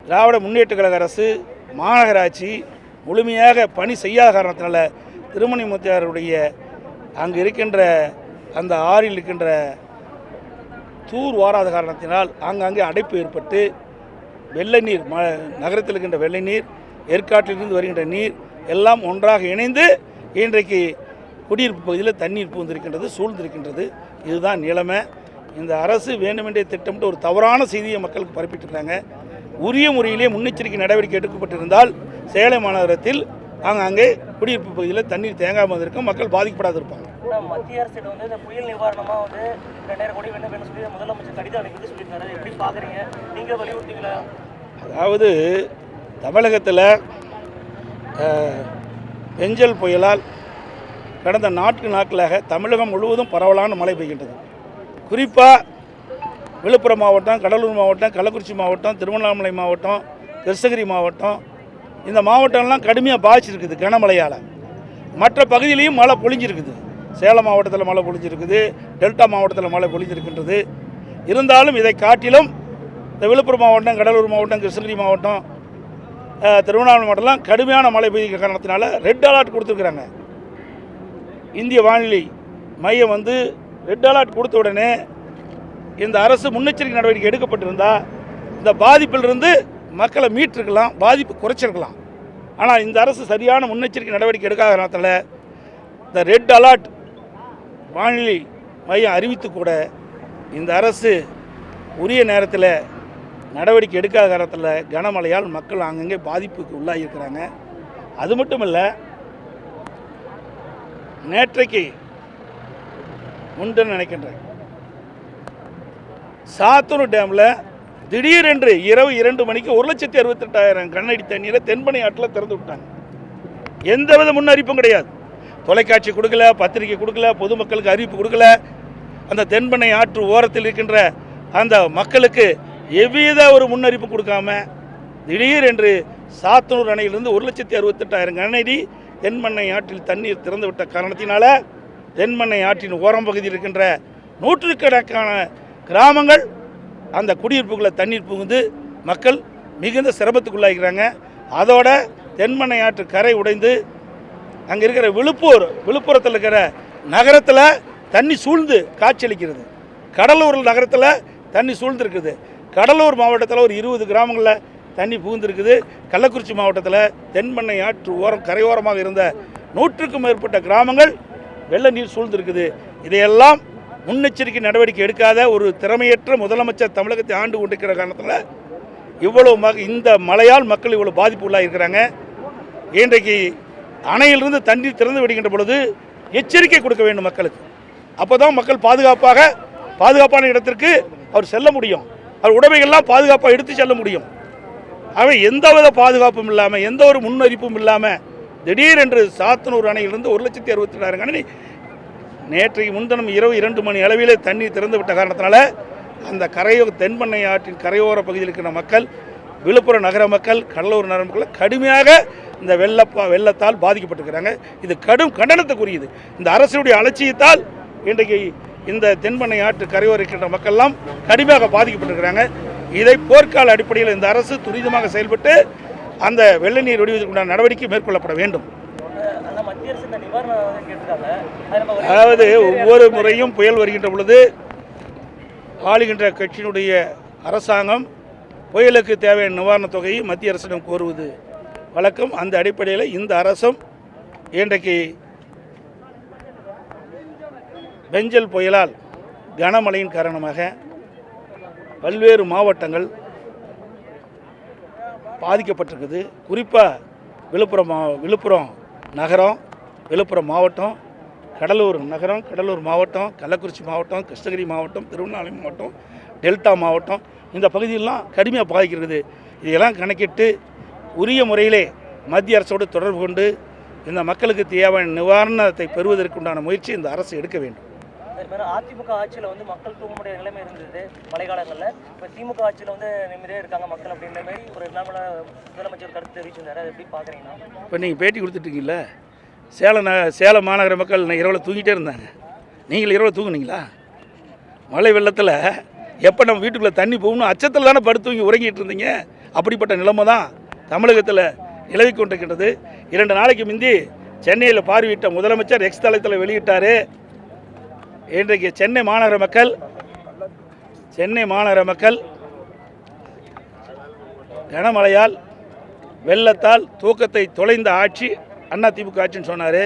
திராவிட முன்னேற்ற கழக அரசு மாநகராட்சி முழுமையாக பணி செய்யாத காரணத்தினால திருமணிமுத்தாருடைய அங்கு இருக்கின்ற அந்த ஆறில் இருக்கின்ற தூர் வாராத காரணத்தினால் ஆங்காங்கே அடைப்பு ஏற்பட்டு வெள்ளை நீர் நகரத்தில் இருக்கின்ற வெள்ளை நீர், ஏற்காட்டிலிருந்து வருகின்ற நீர் எல்லாம் ஒன்றாக இணைந்து இன்றைக்கு குடியிருப்பு பகுதியில் தண்ணீர் பூந்திருக்கின்றது, சூழ்ந்திருக்கின்றது. இதுதான் நிலைமை. இந்த அரசு வேண்டுமென்றே திட்டமிட்டு ஒரு தவறான செய்தியை மக்களுக்கு பரப்பிட்டுருக்காங்க. உரிய முறையிலே முன்னெச்சரிக்கை நடவடிக்கை எடுக்கப்பட்டிருந்தால் சேலம் மாநகரத்தில் அங்கே குடியிருப்பு பகுதியில் தண்ணீர் தேங்காமல் இருக்கும், மக்கள் பாதிக்கப்படாது இருப்பாங்க. மத்திய அரசு வந்து இந்த புயல் நிவாரணமாக வந்து 2000 கோடி வேணும் சொல்லி முதலமைச்சர் கடிதம் அனுப்பி சொல்லியிருக்காரு. எப்படி பார்க்குறீங்க? நீங்கள் வலியுறுத்தீங்களா? அதாவது தமிழகத்தில் பெஞ்சல் புயலால் கடந்த நாட்களாக தமிழகம் முழுவதும் பரவலான மழை பெய்கின்றது. குறிப்பாக விழுப்புரம் மாவட்டம், கடலூர் மாவட்டம், கள்ளக்குறிச்சி மாவட்டம், திருவண்ணாமலை மாவட்டம், கிருஷ்ணகிரி மாவட்டம், இந்த மாவட்டம்லாம் கடுமையாக பாதிச்சிருக்குது கனமழையால். மற்ற பகுதியிலையும் மழை பொழிஞ்சிருக்குது. சேலம் மாவட்டத்தில் மழை பொழிஞ்சிருக்குது, டெல்டா மாவட்டத்தில் மழை பொழிஞ்சிருக்கின்றது. இருந்தாலும் இதை காட்டிலும் இந்த விழுப்புரம் மாவட்டம், கடலூர் மாவட்டம், கிருஷ்ணகிரி மாவட்டம், திருவண்ணாமலை மாவட்டம்லாம் கடுமையான மழை பெய்கிற காரணத்தினால ரெட் அலர்ட் கொடுத்துருக்குறாங்க. இந்திய வானிலை மையம் வந்து ரெட் அலர்ட் கொடுத்த உடனே இந்த அரசு முன்னெச்சரிக்கை நடவடிக்கை எடுக்கப்பட்டிருந்தால் இந்த பாதிப்பிலிருந்து மக்களை மீட்டிருக்கலாம், பாதிப்பு குறைச்சிருக்கலாம். ஆனால் இந்த அரசு சரியான முன்னெச்சரிக்கை நடவடிக்கை எடுக்காத காரணத்தில் இந்த ரெட் அலர்ட் வானிலை மையம் அறிவித்து கூட இந்த அரசு உரிய நேரத்தில் நடவடிக்கை எடுக்காத காரணத்தில் கனமழையால் மக்கள் அங்கங்கே பாதிப்புக்கு உள்ளாகியிருக்கிறாங்க. அது மட்டும் இல்லை, நேற்றைக்கு முன்தினம் நினைக்கின்றேன் சாத்தூர் டேமில் திடீரென்று இரவு 2 மணிக்கு 1,68,000 கனஅடி தண்ணீரை தென்பெண்ணை ஆற்றில் திறந்து விட்டாங்க. எந்தவித முன்னறிவிப்பும் கிடையாது. தொலைக்காட்சி கொடுக்கல, பத்திரிகை கொடுக்கல, பொதுமக்களுக்கு அறிவிப்பு கொடுக்கல. அந்த தென்பெண்ணை ஆற்று ஓரத்தில் இருக்கின்ற அந்த மக்களுக்கு எவ்வித ஒரு முன்னறிவிப்பு கொடுக்காம திடீரென்று சாத்தனூர் அணையிலிருந்து 1,68,000 கனஅடி தென்பெண்ணை ஆற்றில் தண்ணீர் திறந்து விட்ட காரணத்தினால தென்பெண்ணை ஆற்றின் ஓரம் பகுதியில் இருக்கின்ற நூற்றுக்கணக்கான கிராமங்கள் அந்த குடியிருப்புகளை தண்ணீர் புகுந்து மக்கள் மிகுந்த சிரமத்துக்குள்ளாகிறாங்க. அதோட தென்பெண்ணை ஆற்று கரை உடைந்து அங்கே இருக்கிற விழுப்புரத்தில் இருக்கிற நகரத்தில் தண்ணி சூழ்ந்து காட்சியளிக்கிறது. கடலூர் நகரத்தில் தண்ணி சூழ்ந்துருக்குது. கடலூர் மாவட்டத்தில் ஒரு 20 கிராமங்களில் தண்ணி புகுந்திருக்குது. கள்ளக்குறிச்சி மாவட்டத்தில் தென்பெண்ணை ஆற்று ஓரம் கரையோரமாக இருந்த 100க்கும் மேற்பட்ட கிராமங்கள் வெள்ள நீர் சூழ்ந்திருக்குது. இதையெல்லாம் முன்னெச்சரிக்கை நடவடிக்கை எடுக்காத ஒரு திறமையற்ற முதலமைச்சர் தமிழகத்தை ஆண்டு கொண்டிருக்கிற காரணத்தில் இவ்வளவு இந்த மழையால் மக்கள் இவ்வளோ பாதிப்பு உள்ளாக இருக்கிறாங்க. இன்றைக்கு அணையிலிருந்து தண்ணீர் திறந்து விடுகின்ற பொழுது எச்சரிக்கை கொடுக்க வேண்டும் மக்களுக்கு. அப்போ தான் மக்கள் பாதுகாப்பான இடத்திற்கு அவர் செல்ல முடியும், அவர் உடைமைகள்லாம் பாதுகாப்பாக எடுத்து செல்ல முடியும். ஆகவே எந்தவித பாதுகாப்பும் இல்லாமல், எந்த ஒரு முன்னறிப்பும் இல்லாமல் திடீரென்று சாத்தனூர் அணையிலிருந்து 1,68,000 கனஅடி நேற்றைக்கு முன்தினம் இரவு 2 மணி அளவிலே தண்ணீர் திறந்து விட்ட காரணத்தினால அந்த தென்பெண்ணை ஆற்றின் கரையோர பகுதியில் இருக்கிற மக்கள், விழுப்புரம் நகர மக்கள், கடலூர் நகர மக்கள் கடுமையாக இந்த வெள்ளத்தால் பாதிக்கப்பட்டிருக்கிறாங்க. இது கடும் கண்டனத்துக்குரியது. இந்த அரசுடைய அலட்சியத்தால் இன்றைக்கு இந்த தென்பெண்ணை ஆற்று கரையோர இருக்கின்ற மக்கள்லாம் கடுமையாக பாதிக்கப்பட்டிருக்கிறாங்க. இதை போர்க்கால அடிப்படையில் இந்த அரசு துரிதமாக செயல்பட்டு அந்த வெள்ள நீர் வடிவதற்குண்டான நடவடிக்கை மேற்கொள்ளப்பட வேண்டும். அதாவது ஒவ்வொரு முறையும் புயல் வருகின்ற பொழுது ஆளுகின்ற கட்சியினுடைய அரசாங்கம் புயலுக்கு தேவையான நிவாரணத் தொகையை மத்திய அரசிடம் கோருவது வழக்கம். அந்த அடிப்படையில் இந்த அரசும் இன்றைக்கு பெஞ்சல் புயலால் கனமழையின் காரணமாக பல்வேறு மாவட்டங்கள் பாதிக்கப்பட்டிருக்குது. குறிப்பாக விழுப்புரம் நகரம், விழுப்புரம் மாவட்டம், கடலூர் நகரம், கடலூர் மாவட்டம், கள்ளக்குறிச்சி மாவட்டம், கிருஷ்ணகிரி மாவட்டம், திருவண்ணாமலை மாவட்டம், டெல்டா மாவட்டம், இந்த பகுதியெல்லாம் கடுமையாக பாதிக்கிறது. இதையெல்லாம் கணக்கிட்டு உரிய முறையிலே மத்திய அரசோடு தொடர்பு கொண்டு இந்த மக்களுக்கு தேவையான நிவாரணத்தை பெறுவதற்குண்டான முயற்சி இந்த அரசு எடுக்க வேண்டும். அதிமுக ஆட்சியில் வந்து மக்கள் தூங்க முடியாத நிலைமை இருந்தது மழைக்காலங்களில். இப்போ திமுக ஆட்சியில் வந்து நிம்மதியாக இருக்காங்க மக்கள் அப்படின்ற மாதிரி ஒரு முதலமைச்சர் கருத்து தெரிவிச்சிருந்தாரு. அதை எப்படி பார்க்குறீங்கன்னா? இப்போ நீங்கள் பேட்டி கொடுத்துட்ருக்கீங்கள, சேலம் மாநகர மக்கள் இரவில் தூங்கிட்டே இருந்தாங்க. நீங்கள் இரவில் தூங்குனீங்களா? மழை வெள்ளத்தில் எப்போ நம்ம வீட்டுக்குள்ளே தண்ணி போகணும் அச்சத்தில் தானே படுத்து தூங்கி உறங்கிட்டு இருந்தீங்க. அப்படிப்பட்ட நிலைமை தான் தமிழகத்தில் நிலவி கொண்டிருக்கின்றது. 2 நாளைக்கு முந்தி சென்னையில் பார்வையிட்ட முதலமைச்சர் எக்ஸ் தளத்தில் வெளியிட்டார். இன்றைக்கு சென்னை மாநகர மக்கள் கனமழையால் வெள்ளத்தால் தூக்கத்தை தொலைந்த ஆட்சி அதிமுக ஆட்சின்னு சொன்னார்.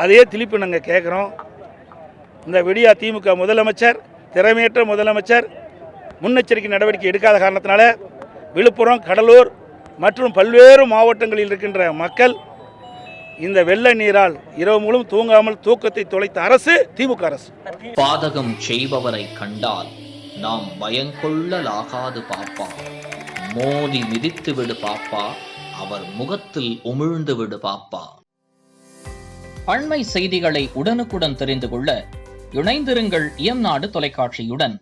அதையே திருப்பி நாங்கள் கேட்குறோம். இந்த விடியா திமுக முதலமைச்சர், திறமையற்ற முதலமைச்சர், முன்னெச்சரிக்கை நடவடிக்கை எடுக்காத காரணத்தினால விழுப்புரம், கடலூர் மற்றும் பல்வேறு மாவட்டங்களில் இருக்கின்ற மக்கள் இந்த வெள்ள நீரால் இரவு முழுவதும் தூங்காமல் தூக்கத்தை தொலைத்த அரசு திமுக அரசு. பாதகம் செய்பவரை கண்டால் நாம் பயங்கொள்ளலாகாது பாப்பா, மோதி மிதித்து விடு பாப்பா, அவர் முகத்தில் உமிழ்ந்து விடு பாப்பா. அண்மை செய்திகளை உடனுக்குடன் தெரிந்து கொள்ள இணைந்திருங்கள் இயம்நாடு தொலைக்காட்சியுடன்.